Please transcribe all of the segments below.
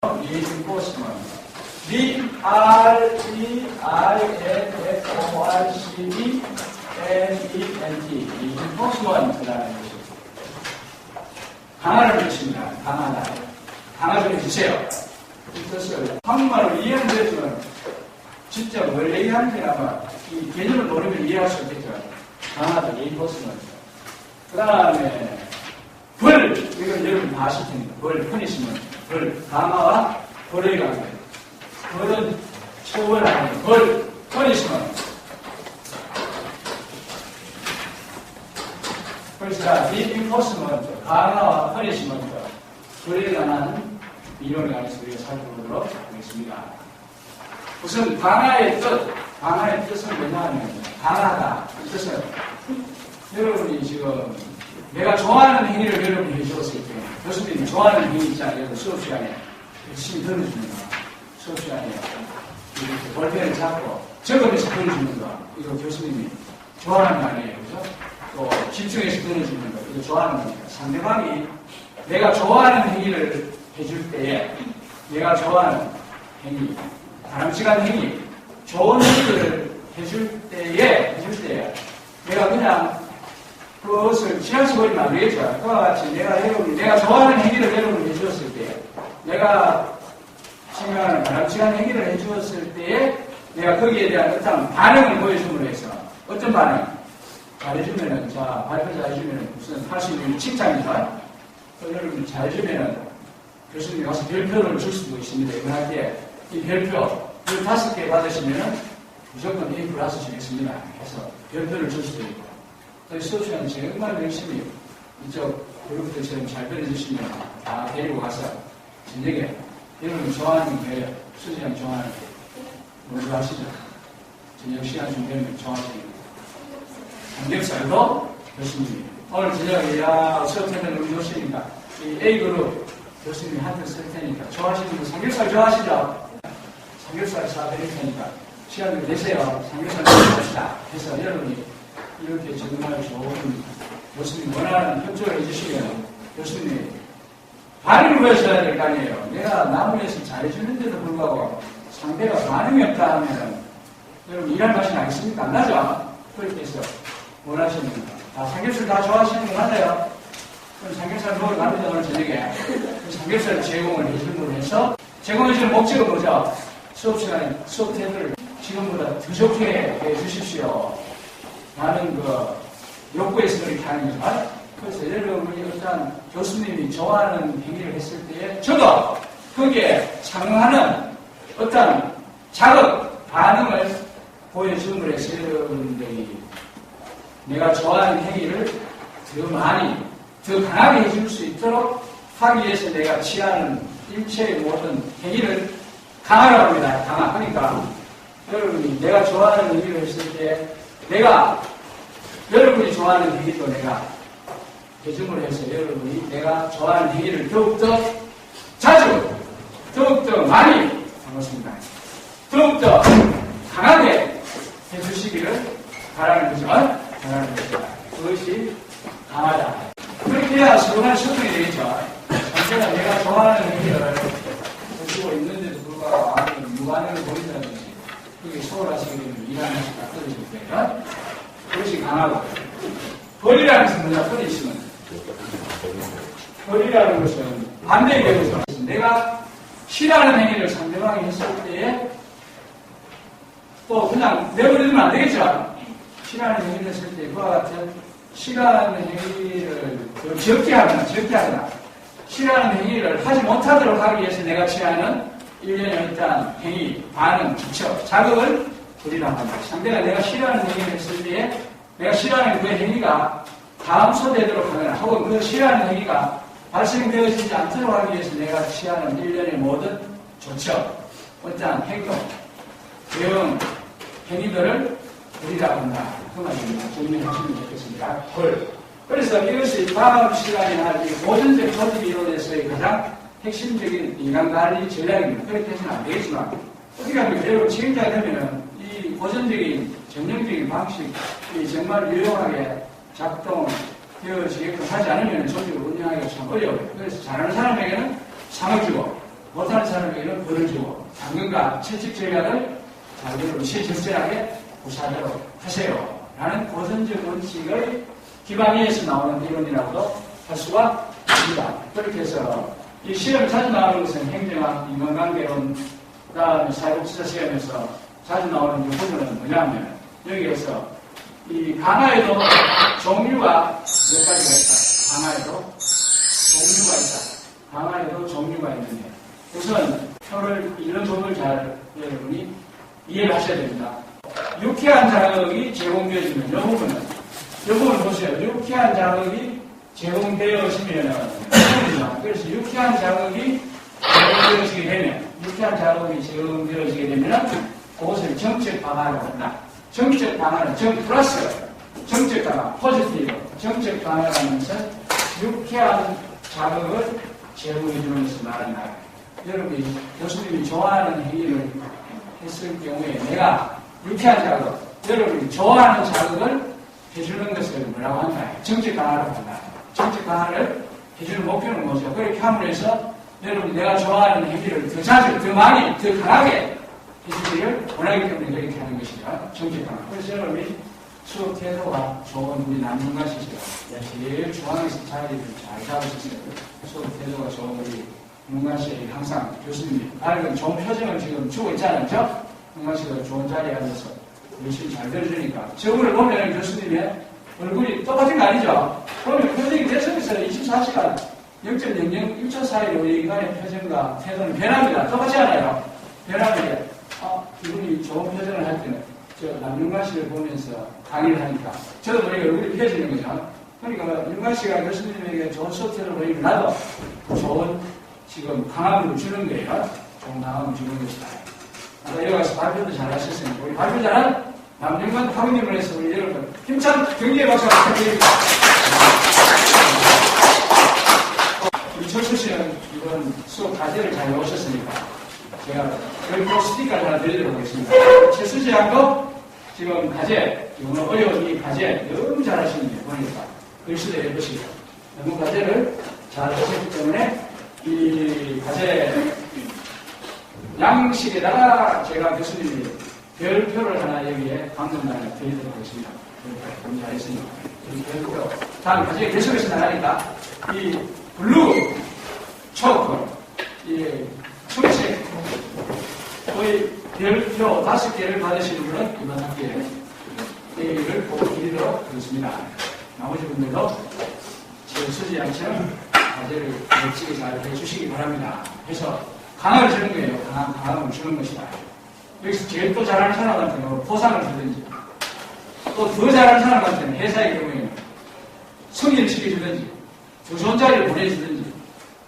reinforcement. R-E-I-N-F-O-R-C-E-M-E-N-T. reinforcement라는 것이 강화를 뜻입니다. 강하다. 강화 좀 해주세요. 이 뜻을 한국말로 이해는 되지만 진짜 뭘 얘기하는지 아마 이 개념을 모르면 이해할 수 없겠죠. 강하다. reinforcement. 그 다음에 벌. 이건 여러분 다 아실 테니까. 벌, punishment. 벌, 강화와 벌의 관계. 벌은 처벌하는 벌, punishment. 그래서 reinforcement, 강화와 punishment, 벌에 관한 이론에 관해서 우리가 살펴보도록 하겠습니다. 우선 강화의 뜻은 뭐냐면 강하다. 이 뜻은 여러분이 지금 내가 좋아하는 행위를 여러분이 해주었을 때 교수님이 좋아하는 행위 있잖아요. 수업 시간에 열심히 들어주는 거. 수업 시간에 이렇게 볼펜을 잡고 적으면서 들어주는 거. 이거 교수님이 좋아하는 거 아니에요. 그죠? 또 집중해서 들어주는 거. 이거 좋아하는 거니까. 상대방이 내가 좋아하는 행위를 해줄 때에 내가 좋아하는 행위, 바람직한 행위, 좋은 행위를 해줄 때에 내가 그냥 그것을 지나쳐 버리면 안 되겠죠. 그와 같이 내가 좋아하는 행위를 여러분이 해주었을 때, 내가 생각하는 바람직한 행위를 해주었을 때에, 내가 거기에 대한 어떤 반응을 보여줌으로 해서, 어떤 반응? 잘해주면은, 자, 발표 잘해주면은, 무슨 할 수 있는 칭찬이죠. 또 여러분이 잘해주면은, 교수님이 가서 별표를 줄 수도 있습니다. 이번 할 때, 이 별표, 15개 받으시면은, 무조건 A 플러스 주겠습니다. 해서 별표를 줄 수도 있고, 수업 시간에 정말 열심히 이쪽 그룹들처럼 잘 변해주시면 다 데리고 가서 저녁에 여러분 좋아하는 게 수지랑 좋아하는 게 뭔지 아시죠? 저녁 시간 좀 되면 좋아하시는 삼겹살도 교수님이 오늘 저녁에 수업 때는 우리 교수니까 이 A그룹 교수님이 한테 쓸 테니까 좋아하시는 분 삼겹살 좋아하시죠? 삼겹살 사드릴 테니까 시간 좀 내세요. 삼겹살 먹읍시다 해서 여러분이 이렇게 정말 좋은 교수님 원하는 협조를 해주시면 교수님이 반응을 보여줘야 될 거 아니에요. 내가 나무에서 잘해주는데도 불구하고 상대가 반응이 없다 하면 여러분 일할 맛이 나겠습니까? 안 나죠? 그렇게 해서 원하시는 거. 삼겹살 다 좋아하시는 거 맞아요? 그럼 삼겹살 먹으러 갑니다. 오늘 저녁에. 삼겹살 제공을 해줌으로 해서 제공해주는 목적은 뭐죠? 수업 시간에 수업 태도를 지금보다 더 좋게 해주십시오. 라는 그 욕구에서 그렇게 하는 거죠. 그래서 여러분이 일단 교수님이 좋아하는 행위를 했을 때에 저도 거기에 상응하는 어떤 자극, 반응을 보여줌으로 해서 여러분들이 내가 좋아하는 행위를 더 많이, 더 강하게 해줄 수 있도록 하기 위해서 내가 취하는 일체의 모든 행위를 강화라고 합니다. 강화. 그러니까 여러분이 내가 좋아하는 행위를 했을 때 여러분이 좋아하는 행위도 내가 해줌으로 해서 여러분이 내가 좋아하는 행위를 더욱더 자주, 더욱더 많이, 반갑습니다. 더욱더 강하게 해주시기를 바라는 거죠. 바라는 거죠. 그것이 강하다. 그렇게 해야 서로간 소통이 되겠죠. 전체가 내가 좋아하는 행위를 해주고 있는데도 불구하고 아무리 무관을 보인다든지 그게 소홀하시게 되면 일하는 것이 딱 떨어질 때요. 그것이 강하고 벌이라는 것은 뭐냐? 벌이 있으면 벌이라는 것은 반대의 경우죠. 내가 싫어하는 행위를 상대방이 했을 때에 또 그냥 내버리면 안 되겠죠. 싫어하는 행위를 했을 때 그와 같은 싫어하는 행위를 적게 하거나 싫어하는 행위를 하지 못하도록 하기 위해서 내가 취하는 일련의 어떤 행위, 반응, 지적, 자극을 벌이라고 합니다. 상대가 내가 싫어하는 행위를 했을 때에 내가 싫어하는 그 행위가 다음 소되도록 하거나 혹은 그 싫어하는 행위가 발생되어지지 않도록 하기 위해서 내가 취하는 일련의 모든 조처, 어떠한 행동, 대응, 행위들을 벌이라고 한다. 그 말입니다. 정리하시면 좋겠습니다. 벌. 그래서 이것이 다음 시간에 할 고전적 조직 이론에서의 가장 핵심적인 인간관리 전략입니다. 그렇게 해서는 안 되겠지만 어떻게 하면 여러분 책임자가 되면은 이 고전적인 정형적인 방식이 정말 유용하게 작동되어지게끔 하지 않으면 조직을 운영하기가 참 어려워요. 그래서 잘하는 사람에게는 상을 주고 못하는 사람에게는 벌을 주고 당근과 채찍 전략을 자기를 시적절하게 구사하도록 하세요. 라는 고전적 원칙을 기반 위에서 나오는 이론이라고도 할 수가 있습니다. 그렇게 해서 이 시험에 자주 나오는 것은 행정학, 인간관계론, 그 다음에 사회복지사 시험에서 자주 나오는 이 부분은 뭐냐면 여기에서 이 강화에도 종류가 몇 가지가 있다. 강화에도 종류가 있다. 강화에도 종류가 있는데 우선 이런 부분을 잘 여러분이 이해를 하셔야 됩니다. 유쾌한 자극이 제공되어지면 이 부분을 보세요. 유쾌한 자극이 제공되어지면 그래서 유쾌한 자극이 제공되어지게 되면 그것을 정책 방안으로 한다. 정책 방안은 플러스 정책 방안, 포지티브 정책 방안이라는 것은 유쾌한 자극을 제공해 주는 것을 말한다. 여러분이 교수님이 좋아하는 행위를 했을 경우에 내가 유쾌한 자극, 여러분이 좋아하는 자극을 해주는 것을 뭐라고 한다? 정책 방안으로 한다. 정책 방안을 해주는 목표는 뭐죠? 그렇게 함으로 해서 여러분이 내가 좋아하는 행위를 더 자주, 더 많이, 더 강하게 해주기를 원하기 때문에 그렇게 하는 것이죠. 정책 방안. 그래서 여러분이 수업 태도가 좋은 우리 남문가시죠. 제일 중앙에서 자리를 잘 잡으셨어요. 수업 태도가 좋은 우리 문가씨 항상 교수님이 밝은 좋은 표정을 지금 주고 있잖아요. 그렇죠? 문가씨가 좋은 자리에 앉아서 열심히 잘 들어주니까 저분을 보면 교수님의 얼굴이 똑같은 거 아니죠? 그러면 표정이 계속해서 24시간 0.001초 사이로 우리 인간의 표정과 태도는 변합니다. 똑같지 않아요? 변하는데 이분이 좋은 표정을 할 때는 저 남윤관 씨를 보면서 강의를 하니까 저도 보니까 얼굴이 펴지는 거죠. 그러니까 윤관 씨가 교수님에게 좋은 수업태를 보이면 나도 좋은 지금 강함을 주는 거예요. 좋은 강함을 주는 것이다. 여기 가서 발표도 잘 하셨으니까 우리 발표 잘한 남윤관 학우님을 해서 우리 여러분 힘찬 경기의 박수 부탁드립니다. 우리 철수 씨는 이번 수업 과제를 잘 오셨으니까 제가 별표 스티커를 하나 드리도록 하겠습니다. 철수 씨하고 지금 과제, 오늘 어려운 이 과제 너무 잘하시는데 보니까 글씨도 예쁘시고 너무 과제를 잘 하셨기 때문에 이 과제 양식에다가 제가 교수님이 별표를 하나 여기에 방문단에 드리도록 하겠습니다. 너무 잘했으니까 별표. 다음 과제 계속해서 나가니까 이 블루 초코 이 청색 거의 별표 5개를 받으시는 분은 이번 학기에 A를 꼭 드리도록 하겠습니다. 나머지 분들도 제 수지 양처럼 과제를 멋지게 잘 해주시기 바랍니다. 그래서 강함을 주는 거예요. 강함을 주는 것이다. 여기서 제일 또 잘하는 사람한테는 포상을 주든지 또 더 잘하는 사람한테는 회사의 경우에는 승인을 시켜주든지 더 좋은 자리를 보내주든지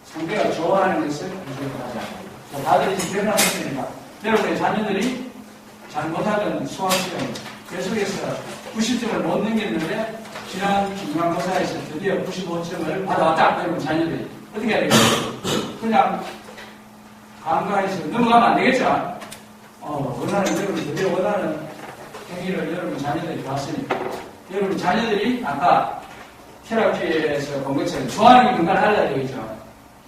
상대가 좋아하는 것을 해주도록 하자. 다들 이제 변화했으니까 여러분의 자녀들이 잘 못하던 수학시험 계속해서 90점을 못 넘겼는데 지난 중간고사에서 드디어 95점을 받아왔다. 여러분 자녀들이 어떻게 해야 되겠어요? 그냥 감가해서 넘어가면 안 되겠죠? 원하는 여러분 드디어 원하는 행위를 여러분 자녀들이 봤으니까 여러분 자녀들이 아까 테라피에서 본 것처럼 좋아하는 게 뭔가 달라야 되겠죠?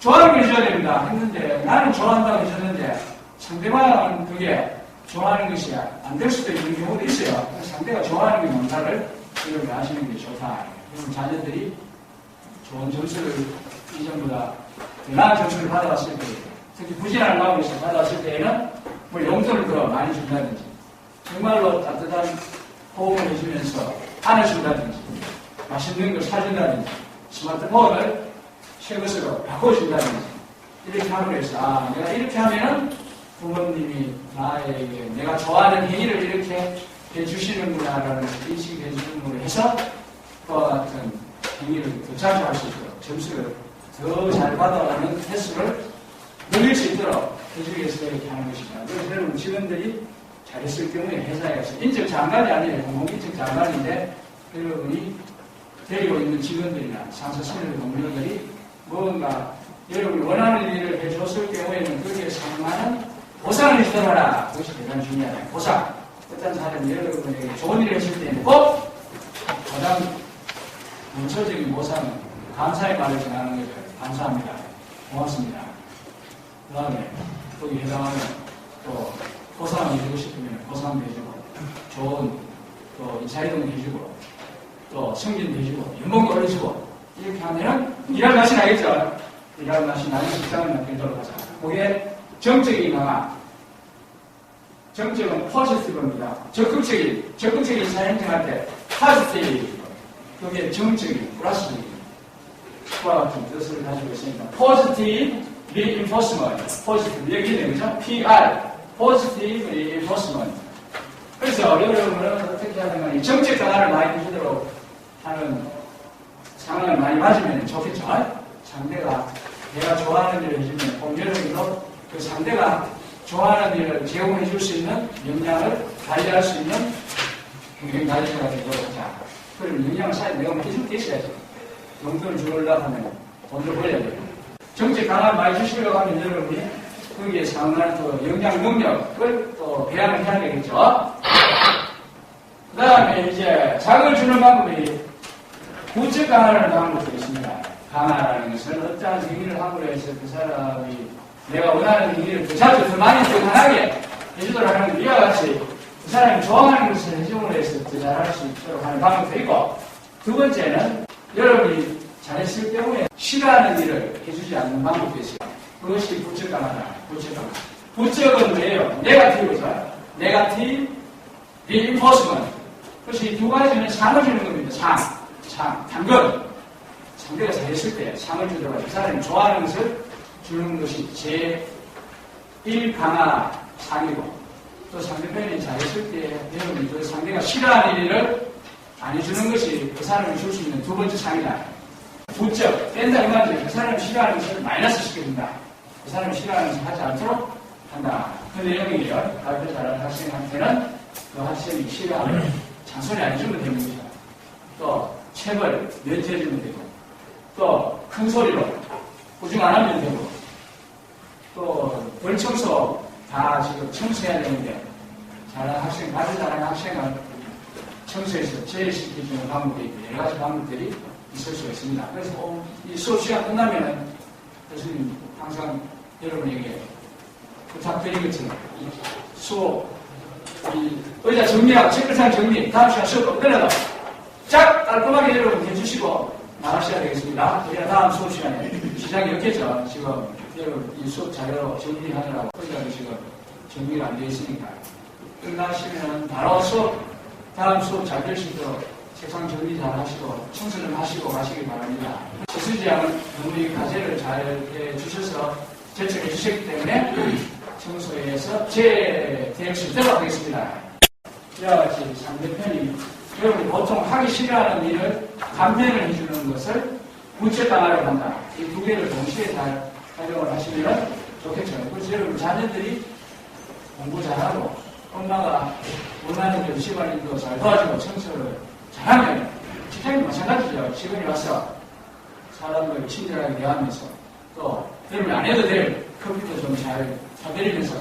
좋아하는 걸 해줘야 됩니다. 했는데 나는 좋아한다고 해줬는데 상대방은 그게 좋아하는 것이 안 될 수도 있는 경우도 있어요. 상대가 좋아하는 게 뭔가를 여러분이 아시는 게 좋다. 여러분 자녀들이 좋은 점수를 이전보다 더 나은 점수를 받아왔을 때 특히 부진한 마음에서 받아왔을 때에는 뭐 용돈을 더 많이 준다든지 정말로 따뜻한 호응을 해주면서 안아준다든지 맛있는 걸 사준다든지 스마트폰을 새 것으로 바꿔준다든지 이렇게 함으로 해서 내가 이렇게 하면은 부모님이 나에게 내가 좋아하는 행위를 이렇게 해주시는구나라는 인식을 해주는 걸로 해서 그와 같은 행위를 더 자주 할 수 있도록 점수를 더 잘 받아가는 횟수를 늘릴 수 있도록 해주기 위해서 이렇게 하는 것입니다. 그래서 여러분 직원들이 잘했을 경우에 회사에서 인적 장관이 아니에요. 공공인적 장관인데 여러분이 데리고 있는 직원들이나 상사 선임 동료들이 뭔가 여러분이 원하는 일을 해줬을 경우에는 거기에 상관한 보상을 해주도록 하라. 그것이 대단히 중요하다. 보상. 어떤 사람이 여러분에게 좋은 일을 했을 때는 꼭 가장 원초적인 보상은 감사의 말을 전하는 거죠. 감사합니다. 고맙습니다. 그 다음에 거기 해당하면 또 보상 해주고 싶으면 보상도 해주고 좋은 또 인사이동도 해주고 또 승진도 해주고 연봉도 올려주고 이렇게 하면은 일할 맛이 나겠죠. 일할 맛이 나는 직장을 만들도록 하자. 그게 정적인 강화. 정적은 포지티브입니다. 적극적인 인사 행정할 때 포지티브. 그게 정적인 플러스적인 그와 같은 뜻을 가지고 있습니다. positive reinforcement. positive 여기는 그죠? PR. positive reinforcement. 그래서 여러분은 어떻게 하냐면 정책 강화를 많이 해주도록 하는 상황을 많이 맞으면 좋겠죠. 상대가 내가 좋아하는 일을 해주면 여러분도 그 상대가 좋아하는 일을 제공해 줄 수 있는 역량을 발휘할 수 있는 경쟁 가지가 되도록 하자. 그럼 역량을 내가 해줄 게 있어야죠. 용돈을 주려고 하면 돈을 벌려야 돼요. 정책 강화를 많이 주시려고 하면 여러분이 거기에 상응하는 또 역량 능력을 또 배양을 해야 되겠죠. 그 다음에 이제 자극을 주는 방법이 구체 강화를 하는 방법도 있습니다. 강화라는 것은 어떠한 행위를 함으로 해서 그 사람이 내가 원하는 행위를 더 자주, 더 많이, 더 강하게 해주도록 하는 이와 같이 그 사람이 좋아하는 것을 해줌으로 해서 더 잘할 수 있도록 하는 방법도 있고, 두 번째는 여러분이 잘했을 경우에 싫어하는 일을 해주지 않는 방법도 있어요. 그것이 부적 강화다. 부적 강화. 부적은 뭐예요? 네거티브죠. 네거티브 리인포스먼트. 그것이 두 가지는 상을 주는 겁니다. 상, 당근. 상대가 잘했을 때 상을 주더라도 그 사람이 좋아하는 것을 주는 것이 제1 강화 상이고, 또 상대편이 잘했을 때 여러분이 그 상대가 싫어하는 일을 안 해주는 것이 그 사람이 줄 수 있는 두 번째 상이다. 부적, 뺀다 이 말이죠. 그 사람이 싫어하는 것을 마이너스 시켜준다. 그 사람이 싫어하는 것을 하지 않도록 한다. 그 내용이에요. 발표 잘하는 학생한테는 그 학생이 싫어하는 잔소리 안 해주면 되는 거죠. 또 책을 면제해주면 되고, 또 큰 소리로 꾸중 안 하면 되고, 또 벌청소 다 지금 청소해야 되는데 잘하는 학생, 아주 잘하는 학생은 청소해서 제외시켜주는 방법이 있고 여러 가지 방법들이 있을 수가 있습니다. 그래서 이 수업 시간 끝나면은 교수님 항상 여러분에게 부탁드린 것처럼 이 수업, 이 의자 정리하고 책상 정리, 다음 시간 수업 끝내도 쫙 깔끔하게 여러분 해주시고 나가셔야 되겠습니다. 우리가 다음 수업 시간에 시작이 없겠죠. 지금 여러분 이 수업 자료 정리하느라고 의자도 지금 정리가 안 되어 있으니까 끝나시면 바로 다음 수업 잘 될 수 있도록 책상 정리 잘 하시고 청소 좀 하시고 가시기 바랍니다. 지수지양은 너무 이 과제를 잘 해주셔서 제청해 주셨기 때문에 청소에서 제대할 수 있도록 하겠습니다. 이와 같이 상대편이 여러분이 보통 하기 싫어하는 일을 감면을 해주는 것을 구체 강화라고 한다. 이 두 개를 동시에 잘 활용을 하시면 좋겠죠. 그래서 여러분 자녀들이 공부 잘하고 엄마가 원하는 대로 시간도 잘 도와주고 청소를 잘하면 직장인 마찬가지죠. 직원이 와서 사람들 친절하게 대하면서 또 여러분이 안 해도 될 컴퓨터 좀 잘 사드리면서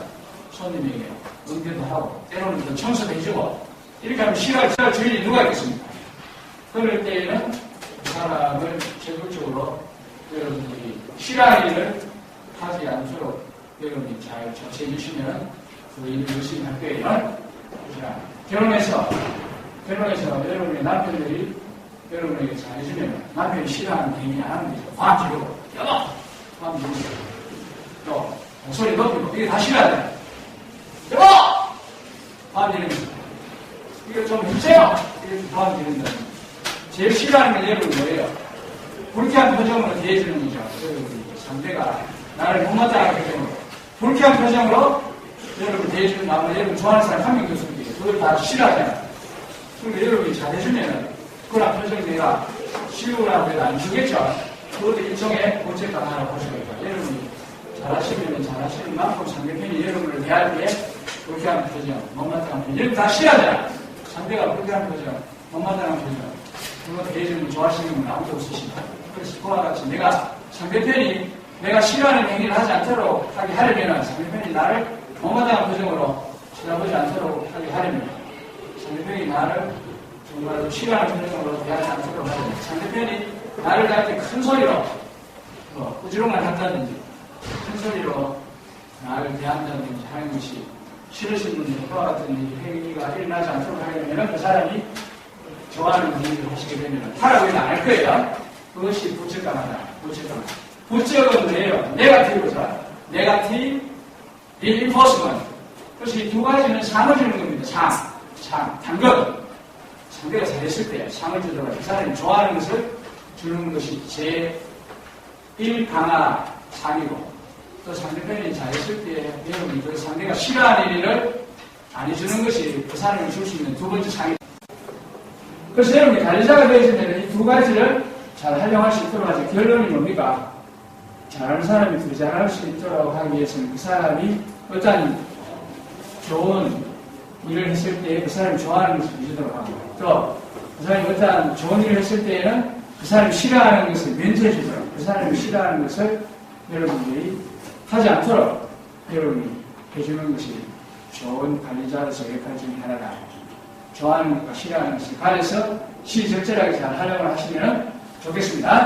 손님에게 응대도 하고 때로는 또 청소도 해주고 이렇게 하면 싫어할 주인이 누가 있겠습니까? 그럴 때에는 그 사람을 적극적으로 여러분들이 싫어하는 일을 하지 않도록 여러분이 잘 조치해 주시면 그 일을 열심히 할 거예요. 결혼해서 여러분의 남편들이 여러분에게 잘해주면 남편이 싫어하는 행위 안 하는 거죠. 화음 지르고, 여보! 화음 지르고, 또 목소리 높이고, 이게 다 싫어야 돼. 여보! 화음 지르면서. 이거 좀 해주세요! 이렇게 화음 지른다. 제일 싫어하는 게 여러분 뭐예요? 불쾌한 표정으로 대해주는 거죠. 상대가 나를 못마땅한 표정으로. 불쾌한 표정으로 여러분 대해주는 마음을 여러분 좋아하는 사람 한 명도 없습니다. 그걸 다 싫어하잖아요. 그러면 여러분이 잘해주면 그런 표정 내가 싫으라고 해도 안 주겠죠. 그것도 일종의 고체 강화라고 보시겠죠. 여러분이 잘하시면 잘하시는 만큼 상대편이 여러분을 대할 때 불쾌한 표정, 못마땅한 표정, 여러분 다 싫어하잖아요. 상대가 불쾌한 표정, 못마땅한 표정, 그거 대해주면 좋아하시는 분 아무도 없으십니다. 그래서 그와 같이 상대편이 내가 싫어하는 행위를 하지 않도록 하게 하려면 상대편이 나를 못마땅한 표정으로 쳐다보지 않도록 하게 하려면 상대편이 나를 정말 싫어하는 표정으로 대하지 않도록 하려면 상대편이 나를 대할 때 큰 소리로 꾸지롱을 한다든지 큰 소리로 나를 대한다든지 하는 것이 싫으신 분들이 그와 같은 행위가 일어나지 않도록 하려면 그 사람이 좋아하는 행위를 하시게 되면 하라고 안 할 거예요. 그것이 부적당하다. 부적당하다. 부적은 뭐예요? 네거티브죠. 네거티브 리인포스먼트. 그래서 이 두 가지는 상을 주는 겁니다. 상. 당근. 상대가 잘했을 때 상을 주더라도 그 사람이 좋아하는 것을 주는 것이 제1 강화 상이고, 또 상대편이 잘했을 때 여러분이 그 상대가 싫어하는 일을 안 해주는 것이 그 사람이 줄 수 있는 두 번째 상입니다. 그래서 여러분이 관리자가 되시면 이 두 가지를 잘 활용할 수 있도록 하죠. 결론이 뭡니까? 잘하는 사람이 더 잘할 수 있도록 하기 위해서는 그 사람이 어떤 좋은 일을 했을 때 그 사람이 좋아하는 것을 해주도록 하고, 또 그 사람이 어떤 좋은 일을 했을 때에는 그 사람이 싫어하는 것을 면제해주도록, 그 사람이 싫어하는 것을 여러분들이 하지 않도록 여러분이 해주는 것이 좋은 관리자로서 역할 중에 하나다. 좋아하는 것과 싫어하는 것을 가려서 시적절하게 잘 활용을 하시면 좋겠습니다.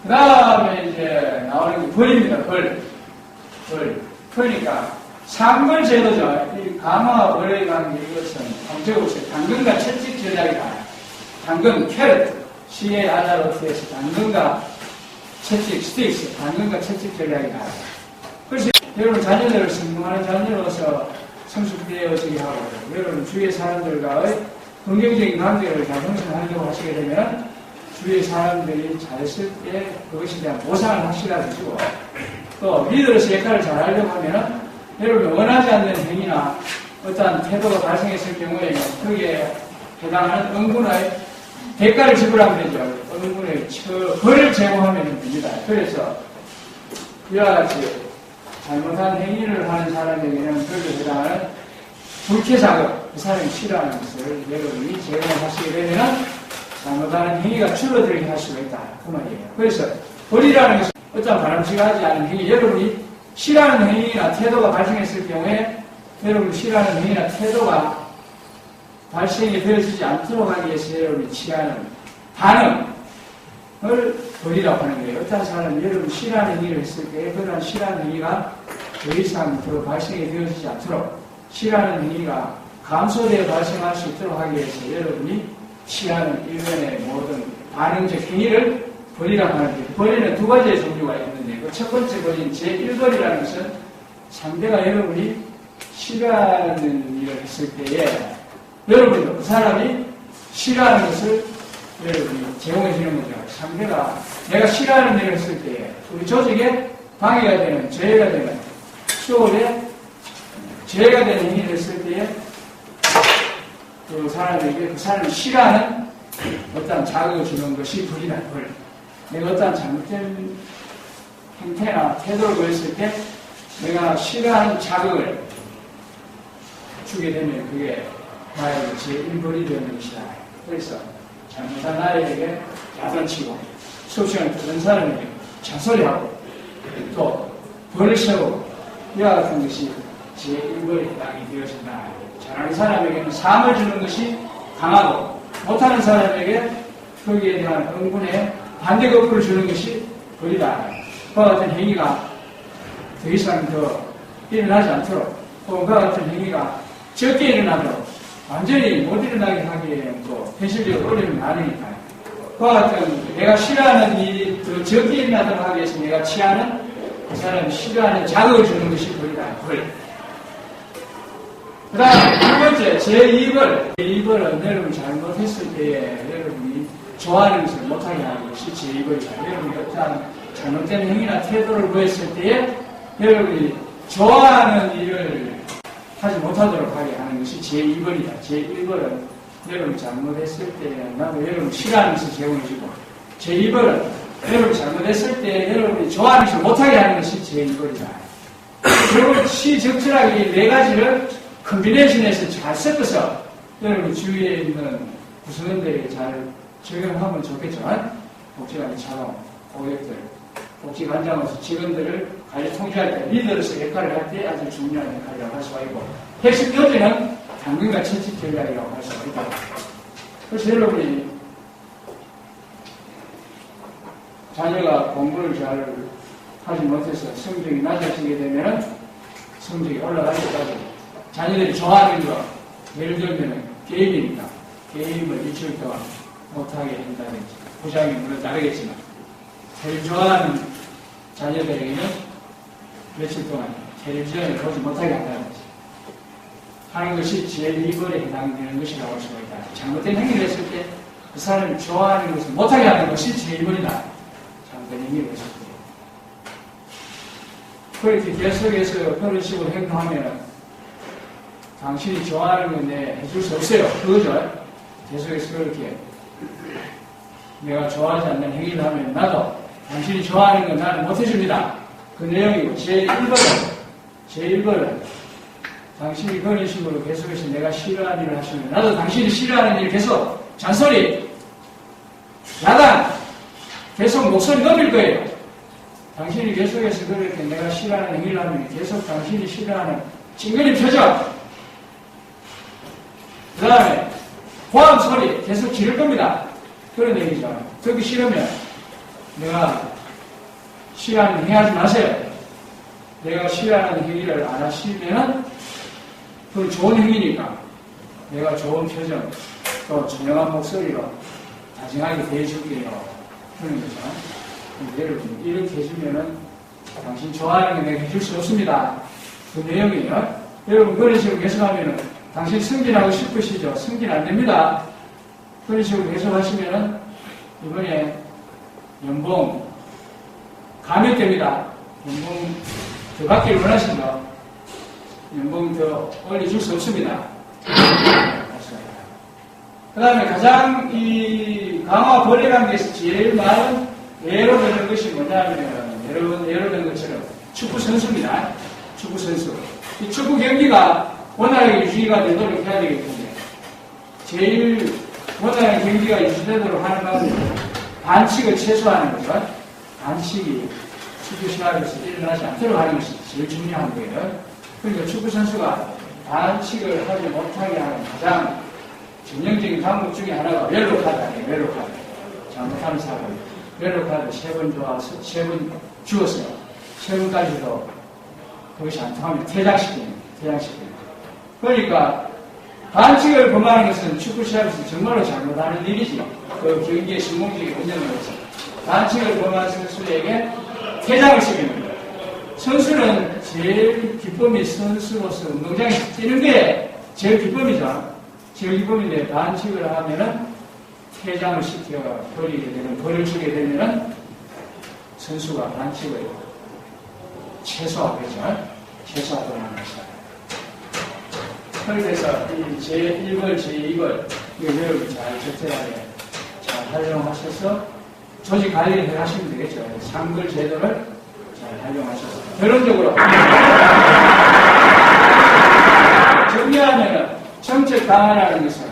그 다음에 이제 나오는 게 벌입니다. 벌. 그러니까 상벌 제도죠. 이 감화와 벌의 관계, 이것은 적어보세요. 당근과 채찍 전략이다. 당근, 캐럿, CARROT에서 당근과 채찍, 스틱스, 당근과 채찍 전략이다. 그래서 여러분 자녀들을 성공하는 자녀로서 성숙되어지게 하고, 여러분 주위의 사람들과의 긍정적인 관계를 잘 형성하려고 하시게 되면 주위의 사람들이 잘했을 때 그것에 대한 보상을 확실하게 주고, 또 리더로서 역할을 잘 하려고 하면 여러분이 원하지 않는 행위나 어떠한 태도가 발생했을 경우에는 거기에 해당하는 응분의 대가를 지불하면 되죠. 응분의 벌을 제공하면 됩니다. 그래서 이와 같이 잘못한 행위를 하는 사람에게는 거기에 해당하는 불쾌자극, 그 사람이 싫어하는 것을 여러분이 제공을 하시게 되면 잘못하는 행위가 줄어들게 할 수가 있다. 그 말이에요. 그래서 벌이라는 것은 어떤 바람직하지 않은 행위, 여러분이 싫어하는 행위나 태도가 발생했을 경우에 여러분이 싫어하는 행위나 태도가 발생이 되어지지 않도록 하기 위해서 여러분이 취하는 반응을 벌이라고 하는 거예요. 어떤 사람이 여러분이 싫어하는 행위를 했을 때 그러한 싫어하는 행위가 더 이상 더 발생이 되어지지 않도록, 싫어하는 행위가 감소되어 발생할 수 있도록 하기 위해서 여러분이 취하는 일련의 모든 반응적 행위를 벌이라고 하는데, 벌이는 두 가지의 종류가 있는데, 그 첫 번째 벌인 제1벌이라는 것은 상대가 여러분이 싫어하는 일을 했을 때에 여러분도 그 사람이 싫어하는 것을 여러분이 제공해 주는 거죠. 상대가 내가 싫어하는 일을 했을 때에 우리 조직에 방해가 되는, 죄가 되는, 수업에 죄가 되는 행위를 했을 때에 그 사람에게 그 사람이 싫어하는 어떤 자극을 주는 것이 벌이다. 벌. 내가 어떤 잘못된 행태나 태도를 보였을 때 내가 싫어하는 자극을 주게 되면 그게 나에게 제1벌이 되는 것이다. 그래서 잘못한 아이에게 야단치고, 수업 시간에 듣는 사람에게 잔소리하고, 또 벌을 세우고, 이와 같은 것이 제1벌에 해당이 되어진다. 잘하는 사람에게는 상을 주는 것이 강하고, 못하는 사람에게 거기에 대한 응분에 반대 거꾸를 주는 것이 벌이다. 그와 같은 행위가 더 이상 더 일어나지 않도록, 혹은 그와 같은 행위가 적게 일어나도록, 완전히 못 일어나게 하기에는 또 현실적으로 어려움이 많으니까요. 그와 같은 내가 싫어하는 일이 더 적게 일어나도록 하기 위해서 내가 취하는 그 사람이 싫어하는 자극을 주는 것이 벌이다. 벌. 그 다음 두 번째, 제2벌. 제2벌은 여러분이 잘못했을 때에 여러분이 좋아하는 것을 못하게 하는 것이 제2벌이다. 여러분이 어떠한 잘못된 행위나 태도를 보였을 때에 여러분이 좋아하는 일을 하지 못하도록 하게 하는 것이 제2벌이다. 제1벌은 여러분이 잘못했을 때에 나도 여러분이 싫어하는 것을 제공해주고, 제2벌은 여러분이 잘못했을 때 여러분이 좋아하는 것을 못하게 하는 것이 제2벌이다. 결국 시적절하게 이 네 가지를 컨비네이션에서 잘 섞어서 여러분 주위에 있는 구성원들에게 잘 적용하면 좋겠지만, 복지관의 차관, 고객들, 복지관장으로서 직원들을 관리 통제할 때, 리더로서 역할을 할 때 아주 중요한 역할이라고 할 수가 있고, 핵심 교재는 당근과 채찍 전략이라고 할 수가 있다. 그래서 여러분이 자녀가 공부를 잘 하지 못해서 성적이 낮아지게 되면 성적이 올라갈 때까지 자녀들이 좋아하는 거, 예를 들면 게임입니다. 게임을 일주일 동안 못하게 한다든지, 포장이 물론 다르겠지만, 제일 좋아하는 자녀들에게는 며칠 동안 텔레비전을 보지 못하게 한다든지 하는 것이 제일 2번에 해당되는 것이라고 할 수가 있다. 잘못된 행위를 했을 때 그 사람이 좋아하는 것을 못하게 하는 것이 제일 1번이다. 잘못된 행위를 했을 때. 그렇게 계속해서 그런 식으로 행동하면 당신이 좋아하는 건 내 해줄 수 없어요. 그거죠. 계속해서 그렇게 내가 좋아하지 않는 행위를 하면 나도 당신이 좋아하는 건 나는 못 해줍니다. 그 내용이고 제1번은 당신이 그런 식으로 계속해서 내가 싫어하는 일을 하시면 나도 당신이 싫어하는 일을 계속 잔소리, 야단, 계속 목소리 넘길 거예요. 당신이 계속해서 그렇게 내가 싫어하는 행위를 하면 계속 당신이 싫어하는 찡그린 표정, 그 다음에 고함 소리 계속 지를 겁니다. 그런 얘기죠. 듣기 싫으면 내가 싫어하는 행위 하지 마세요. 내가 싫어하는 행위를 안 하시면 그건 좋은 행위니까 내가 좋은 표정 또 조용한 목소리로 다정하게 대해줄게요. 그런 거죠. 여러분 이렇게 해주면은 당신 좋아하는 거 내가 해줄 수 없습니다. 그 내용이에요. 여러분 그런 식으로 계속하면은 당신 승진하고 싶으시죠? 승진 안 됩니다. 그런 식으로 계속하시면은 이번에 연봉 감액됩니다. 연봉 더 받기를 원하신다. 연봉 더 올려줄 수 없습니다. 그 다음에 가장 이 강화 벌레 관계에서 제일 많은 예로 드는 것이 뭐냐면 예로 든 것처럼 축구 선수입니다. 축구 선수. 이 축구 경기가 원활하게 유지가 되도록 해야 되기 때문에 제일 원활한 경기가 유지되도록 하는 건 반칙을 최소화하는 거죠. 반칙이 축구 시합에서 일어나지 않도록 하는 것이 제일 중요한 거예요. 그러니까 축구 선수가 반칙을 하지 못하게 하는 가장 전형적인 방법 중에 하나가 옐로카드 아니에요. 옐로카드. 잘못하는 사람. 옐로카드 3번 좋아서 3번 주었어요. 3번까지도 그것이 안 통하면 퇴장시키는. 그러니까 반칙을 범하는 것은 축구 시합에서 정말로 잘못하는 일이지. 그 경기의 성공적인 운영을 위해서. 반칙을 범한 선수에게 퇴장을 시키는 거예요. 선수는 제일 기쁨이 선수로서 운동장에서 뛰는 게 제일 기쁨이죠. 제일 기쁨인데 반칙을 하면은 퇴장을 시켜 버리게 되면, 벌을 주게 되면은 선수가 반칙을 최소화하죠. 최소화하도록 하는 것이다. 그래서 이 제1벌, 제2벌, 여러분이 잘 적절하게 잘 활용하셔서 조직 관리를 하시면 되겠죠. 상글 제도를 잘 활용하셔서. 결론적으로 정리하면은 정책 방안이라는 것은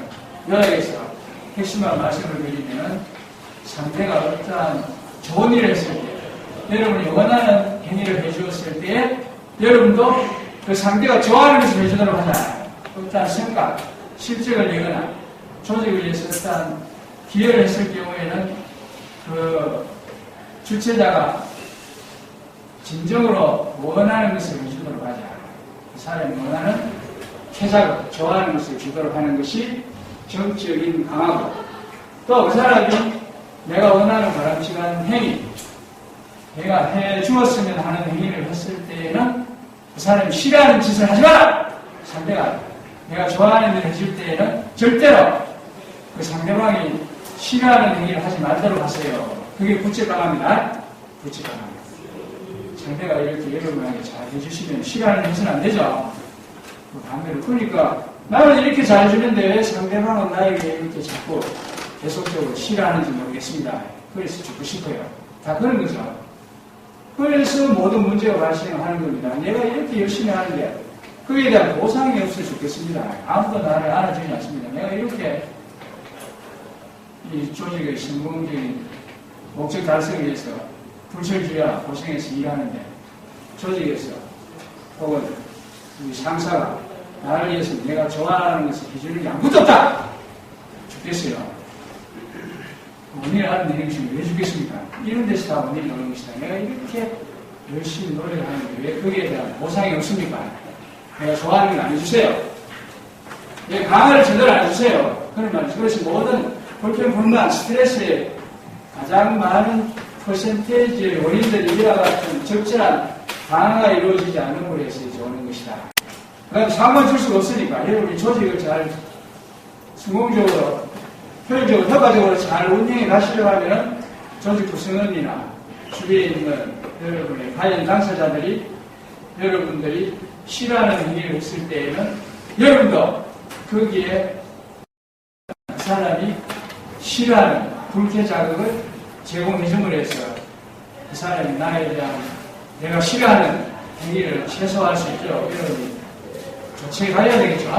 여기에서 핵심만 말씀을 드리면 상대가 어떠한 좋은 일을 했을 때, 여러분이 원하는 행위를 해주었을 때 여러분도 그 상대가 좋아하는 것을 해주도록 하자. 어떠한 생각, 실적을 내거나 조직을 위해서 어떠한 기여를 했을 경우에는 그 주체자가 진정으로 원하는 것을 해주도록 하자. 그 사람이 원하는 퇴작을, 좋아하는 것을 주도록 하는 것이 정적인 강화고, 또 그 사람이 내가 원하는 바람직한 행위, 내가 해 주었으면 하는 행위를 했을 때에는 그 사람이 싫어하는 짓을 하지 마라! 상대가 내가 좋아하는 일을 해줄 때에는 절대로 그 상대방이 싫어하는 행위를 하지 말도록 하세요. 그게 부채강화입니다. 부채강화. 상대가 이렇게 여러분에게 잘 해주시면 싫어하는 짓은 안 되죠. 반대로. 그러니까 나는 이렇게 잘 주는데 왜 상대방은 나에게 이렇게 자꾸 계속적으로 싫어하는지 모르겠습니다. 그래서 죽고 싶어요. 다 그런 거죠. 그래서 모든 문제가 발생하는 겁니다. 내가 이렇게 열심히 하는데 그에 대한 보상이 없으면 좋겠습니다. 아무도 나를 알아주지 않습니다. 내가 이렇게 이 조직의 성공적인 목적 달성을 위해서 불철주야 고생해서 일하는데 조직에서 혹은 우리 상사가 나를 위해서 내가 좋아하는 것을 해주는 게 아무것도 없다! 죽겠어요. 원인을 하는 일이 지금 왜 죽겠습니까? 이런 데서 다 원인이 오는 것이다. 내가 이렇게 열심히 노력을 하는데 왜 거기에 대한 보상이 없습니까? 내가 좋아하는 걸 안 해주세요. 내가 강화를 제대로 안 해주세요. 그런 말이죠. 그래서 모든 불평불만, 스트레스의 가장 많은 퍼센테이지의 원인들이 이와 같은 적절한 강화가 이루어지지 않는 곳에서 이제 오는 것이다. 그다음에 상관 줄 수가 없으니까 여러분이 조직을 잘 성공적으로, 효율적으로, 효과적으로 잘 운영해 가시려고 하면 조직 구성원이나 주위에 있는 여러분의 관련 당사자들이 여러분들이 싫어하는 행위를 했을 때에는 여러분도 거기에 그 사람이 싫어하는 불쾌 자극을 제공해줌으로 해서 그 사람이 나에 대한 내가 싫어하는 행위를 최소화할 수 있도록 여러분이 조치해 가야 되겠죠.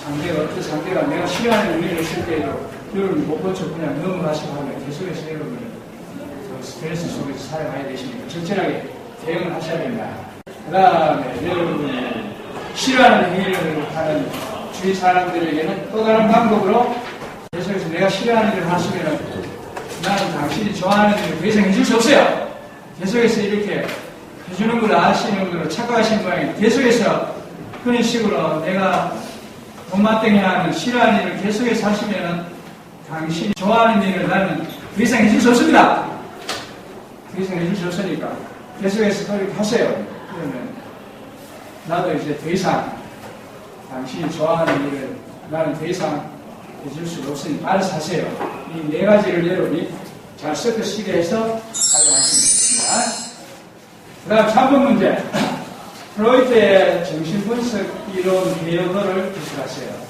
상대가 어떤 상대가 내가 싫어하는 행위를 했을 때에도 여러분이 못 고쳐 그냥 넘어가시고 하면 계속해서 여러분이 스트레스 속에서 살아가야 되시니까 적절하게 대응을 하셔야 된다. 그 다음에 여러분이 싫어하는 행위를 하는 주위 사람들에게는 또 다른 방법으로 계속해서 내가 싫어하는 일을 하시면 나는 당신이 좋아하는 일을 더 이상 해줄 수 없어요. 계속해서 이렇게 해주는 걸 아시는 걸로 착각하시는 모양이에요. 계속해서 그런 식으로 내가 못마땅해 하는 싫어하는 일을 계속해서 하시면 당신이 좋아하는 일을 나는 더 이상 해줄 수 없습니다. 더 이상 해줄 수 없으니까 계속해서 그렇게 하세요. 그러면 나도 이제 더 이상 당신이 좋아하는 일을 나는 더 이상 해줄 수가 없으니 알아서 하세요. 이 네 가지를 여러분이 잘 섞어쓰게 해서 활용하시면 됩니다. 그 다음 3번 문제. 프로이트의 정신분석 이론 개요도를 기술하세요.